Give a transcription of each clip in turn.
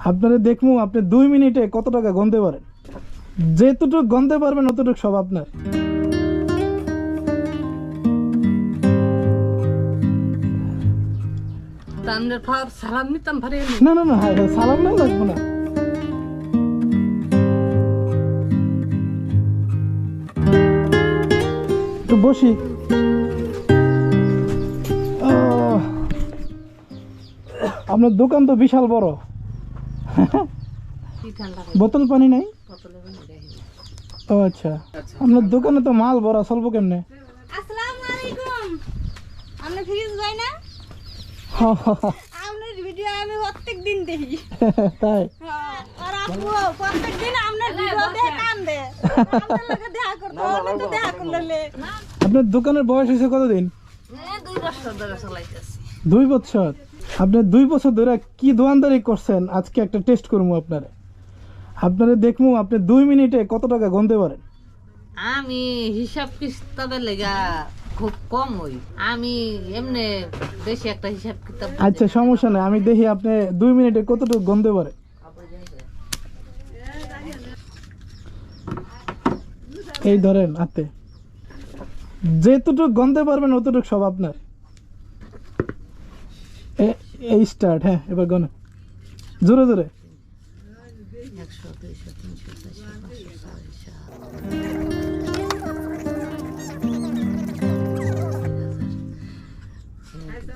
আপনারা দেখমু আপনি 2 মিনিটে কত টাকা গুনতে পারেন। যেতটুকু গুনতে পারবেন অতটুকু সব আপনার। তান্দের ফার সালাম নিতাম ভারে না না না, হ্যাঁ সালাম না লাগবো না। একটু বসি। আপনার দোকান তো বিশাল বড়। কি ঠান্ডা বোতল পানি নাই? বোতলে দেখি ও আচ্ছা, আপনার দোকানে তো মাল ভরা, চলবো কেমনে? আসসালামু আলাইকুম। আপনি ফ্রিজ ভাই না? আপনার ভিডিও আমি প্রত্যেক দিন দেখি। তাই? আর আপু প্রত্যেক দিন আপনার ভিডিও দেখে কান্দে। আপনার লগে দেখা করতে হলে তো দেখা করলে। আপনার দোকানের বয়স হয়েছে কতদিন? 2 বছর ধরে চালাইতেছি 2 বছর। আপনি 2 বছর ধরে কি দোকানদারি করছেন? আজকে একটা টেস্ট করবো আপনারা দেখবো আপনি 2 মিনিটে কত টাকা গুনতে পারেন। আমি হিসাব কিতাবের লেগা খুব কম হই আমি এমনি বেশি একটা হিসাব কিতাব আচ্ছা সমস্যা নেই, আমি দেখি আপনি 2 মিনিটে কতটুকু গুনতে পারেন। এই ধরেন হাতে, যেতটুকু গুনতে পারবেন অতটুকু সব আপনার। এই স্টার্ট। হ্যাঁ এবার গণ, জোরে জোরে। 100 200 300 400 500 600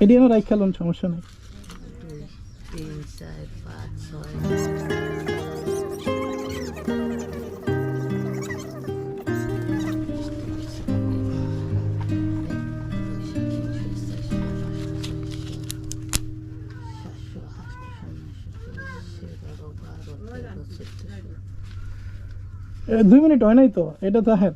এটি আমার রাখ খেলুন, সমস্যা নেই। 2 3 4 5 6 2 মিনিট হয় নাই তো, এটা তো হ্যাঁ।